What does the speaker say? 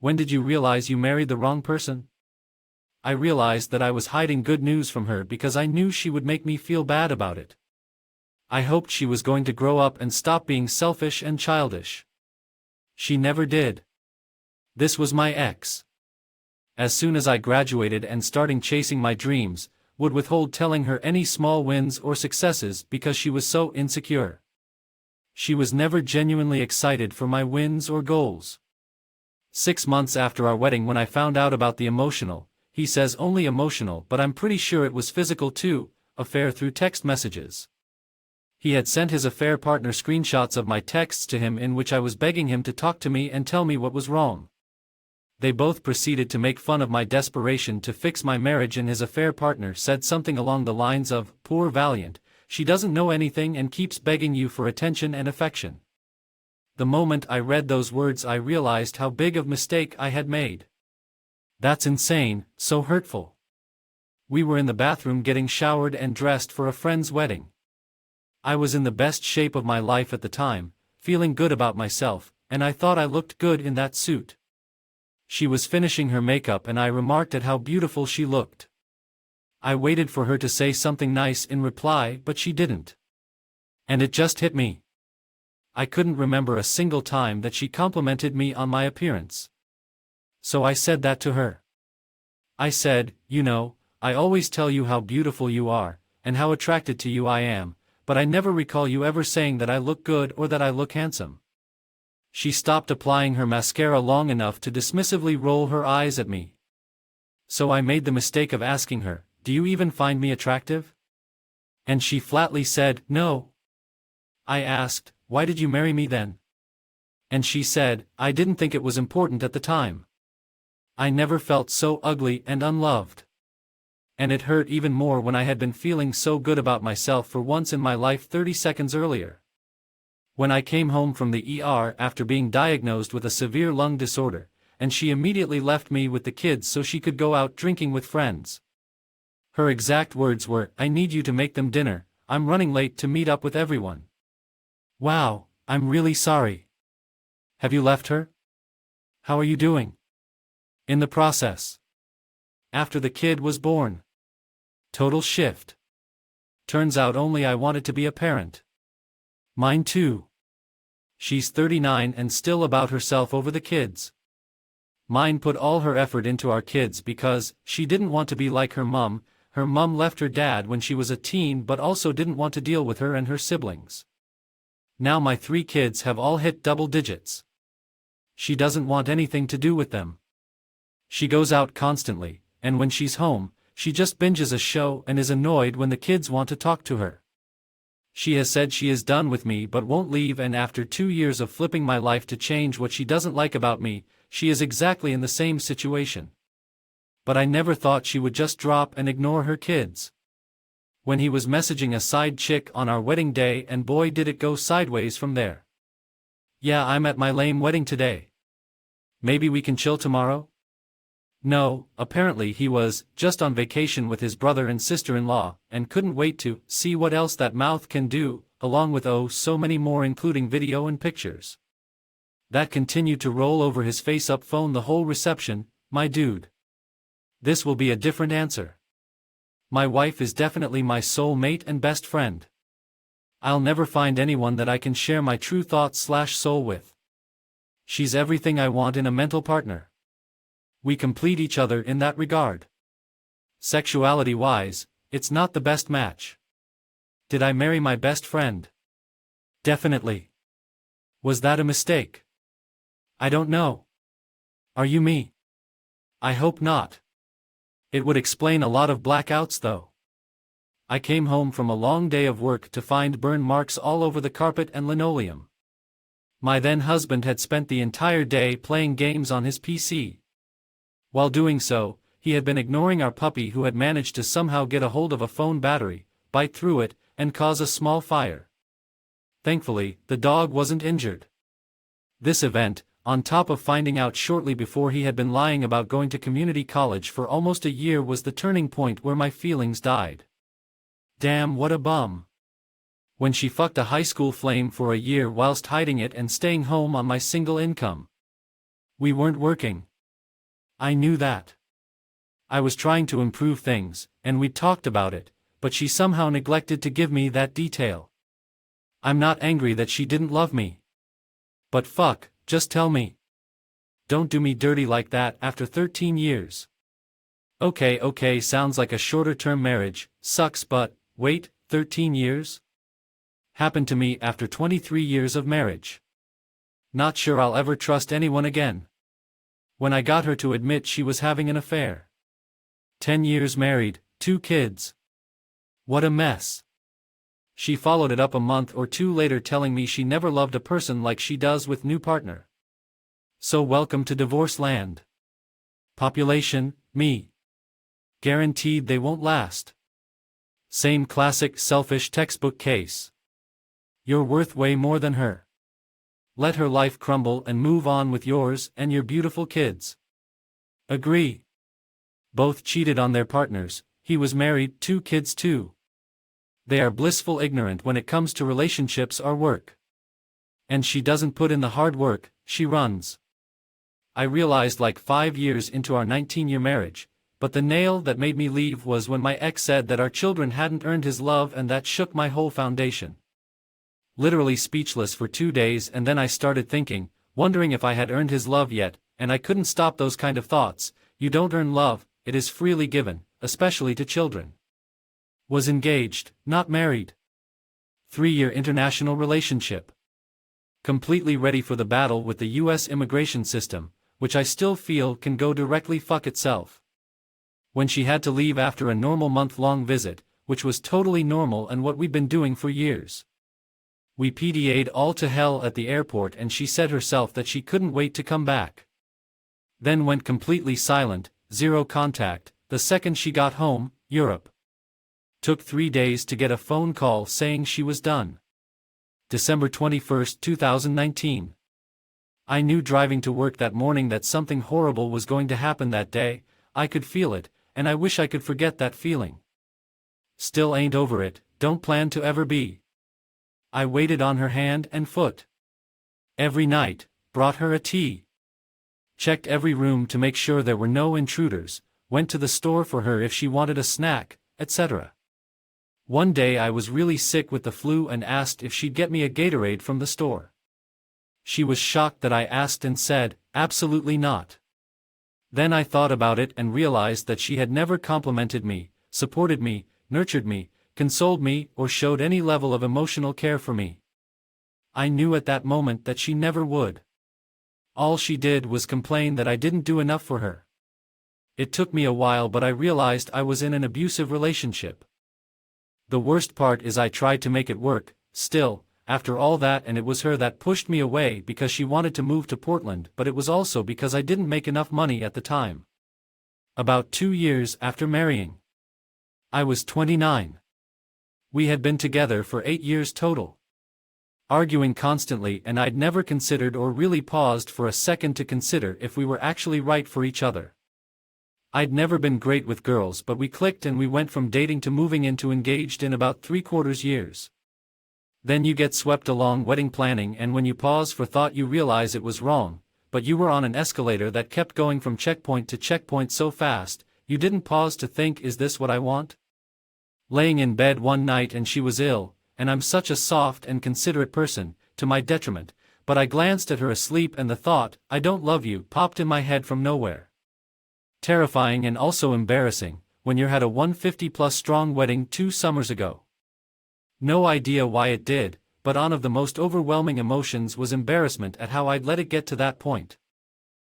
When did you realize you married the wrong person? I realized that I was hiding good news from her because I knew she would make me feel bad about it. I hoped she was going to grow up and stop being selfish and childish. She never did. This was my ex. As soon as I graduated and starting chasing my dreams, would withhold telling her any small wins or successes because she was so insecure. She was never genuinely excited for my wins or goals. 6 months after our wedding, when I found out about the emotional, he says only emotional, but I'm pretty sure it was physical too, affair through text messages. He had sent his affair partner screenshots of my texts to him in which I was begging him to talk to me and tell me what was wrong. They both proceeded to make fun of my desperation to fix my marriage, and his affair partner said something along the lines of, "Poor Valiant, she doesn't know anything and keeps begging you for attention and affection." The moment I read those words, I realized how big of a mistake I had made. That's insane, so hurtful. We were in the bathroom getting showered and dressed for a friend's wedding. I was in the best shape of my life at the time, feeling good about myself, and I thought I looked good in that suit. She was finishing her makeup and I remarked at how beautiful she looked. I waited for her to say something nice in reply, but she didn't. And it just hit me. I couldn't remember a single time that she complimented me on my appearance. So I said that to her. I said, "You know, I always tell you how beautiful you are, and how attracted to you I am, but I never recall you ever saying that I look good or that I look handsome." She stopped applying her mascara long enough to dismissively roll her eyes at me. So I made the mistake of asking her, "Do you even find me attractive?" And she flatly said, "No." I asked, "Why did you marry me then?" And she said, "I didn't think it was important at the time." I never felt so ugly and unloved. And it hurt even more when I had been feeling so good about myself for once in my life 30 seconds earlier. When I came home from the ER after being diagnosed with a severe lung disorder, and she immediately left me with the kids so she could go out drinking with friends. Her exact words were, "I need you to make them dinner, I'm running late to meet up with everyone." Wow, I'm really sorry. Have you left her? How are you doing? In the process. After the kid was born. Total shift. Turns out only I wanted to be a parent. Mine too. She's 39 and still about herself over the kids. Mine put all her effort into our kids because she didn't want to be like her mum. Her mum left her dad when she was a teen but also didn't want to deal with her and her siblings. Now my 3 kids have all hit double digits. She doesn't want anything to do with them. She goes out constantly, and when she's home, she just binges a show and is annoyed when the kids want to talk to her. She has said she is done with me but won't leave, and after 2 years of flipping my life to change what she doesn't like about me, she is exactly in the same situation. But I never thought she would just drop and ignore her kids. When he was messaging a side chick on our wedding day, and boy did it go sideways from there. "Yeah, I'm at my lame wedding today. Maybe we can chill tomorrow?" No, apparently he was just on vacation with his brother and sister-in-law, and couldn't wait to see what else that mouth can do, along with oh so many more, including video and pictures. That continued to roll over his face-up phone the whole reception. My dude. This will be a different answer. My wife is definitely my soul mate and best friend. I'll never find anyone that I can share my true thoughts/soul with. She's everything I want in a mental partner. We complete each other in that regard. Sexuality-wise, it's not the best match. Did I marry my best friend? Definitely. Was that a mistake? I don't know. Are you me? I hope not. It would explain a lot of blackouts though. I came home from a long day of work to find burn marks all over the carpet and linoleum. My then husband had spent the entire day playing games on his PC. While doing so, he had been ignoring our puppy, who had managed to somehow get a hold of a phone battery, bite through it, and cause a small fire. Thankfully, the dog wasn't injured. This event, on top of finding out shortly before he had been lying about going to community college for almost a year, was the turning point where my feelings died. Damn, what a bum. When she fucked a high school flame for a year whilst hiding it and staying home on my single income. We weren't working. I knew that. I was trying to improve things, and we'd talked about it, but she somehow neglected to give me that detail. I'm not angry that she didn't love me. But fuck, just tell me. Don't do me dirty like that after 13 years. Okay, sounds like a shorter-term marriage, sucks but, wait, 13 years? Happened to me after 23 years of marriage. Not sure I'll ever trust anyone again. When I got her to admit she was having an affair. 10 years married, 2 kids. What a mess. She followed it up a month or two later telling me she never loved a person like she does with new partner. So welcome to divorce land. Population, me. Guaranteed they won't last. Same classic selfish textbook case. You're worth way more than her. Let her life crumble and move on with yours and your beautiful kids. Agree. Both cheated on their partners, he was married, 2 kids too. They are blissful ignorant when it comes to relationships or work. And she doesn't put in the hard work, she runs. I realized like 5 years into our 19-year marriage, but the nail that made me leave was when my ex said that our children hadn't earned his love, and that shook my whole foundation. Literally speechless for 2 days, and then I started thinking, wondering if I had earned his love yet, and I couldn't stop those kind of thoughts. You don't earn love, it is freely given, especially to children. Was engaged, not married. 3-year international relationship. Completely ready for the battle with the US immigration system, which I still feel can go directly fuck itself. When she had to leave after a normal month-long visit, which was totally normal and what we'd been doing for years. We PDA'd all to hell at the airport, and she said herself that she couldn't wait to come back. Then went completely silent, zero contact, the second she got home, Europe. Took 3 days to get a phone call saying she was done. December 21, 2019. I knew driving to work that morning that something horrible was going to happen that day. I could feel it, and I wish I could forget that feeling. Still ain't over it, don't plan to ever be. I waited on her hand and foot. Every night, brought her a tea. Checked every room to make sure there were no intruders, went to the store for her if she wanted a snack, etc. One day I was really sick with the flu and asked if she'd get me a Gatorade from the store. She was shocked that I asked and said, absolutely not. Then I thought about it and realized that she had never complimented me, supported me, nurtured me, consoled me, or showed any level of emotional care for me. I knew at that moment that she never would. All she did was complain that I didn't do enough for her. It took me a while, but I realized I was in an abusive relationship. The worst part is I tried to make it work, still, after all that, and it was her that pushed me away because she wanted to move to Portland, but it was also because I didn't make enough money at the time. About 2 years after marrying. I was 29. We had been together for 8 years total. Arguing constantly, and I'd never considered or really paused for a second to consider if we were actually right for each other. I'd never been great with girls, but we clicked and we went from dating to moving into engaged in about 3/4 years. Then you get swept along wedding planning, and when you pause for thought you realize it was wrong, but you were on an escalator that kept going from checkpoint to checkpoint so fast, you didn't pause to think, is this what I want? Laying in bed one night and she was ill, and I'm such a soft and considerate person, to my detriment, but I glanced at her asleep and the thought, I don't love you, popped in my head from nowhere. Terrifying and also embarrassing, when you had a 150+ strong wedding 2 summers ago. No idea why it did, but one of the most overwhelming emotions was embarrassment at how I'd let it get to that point.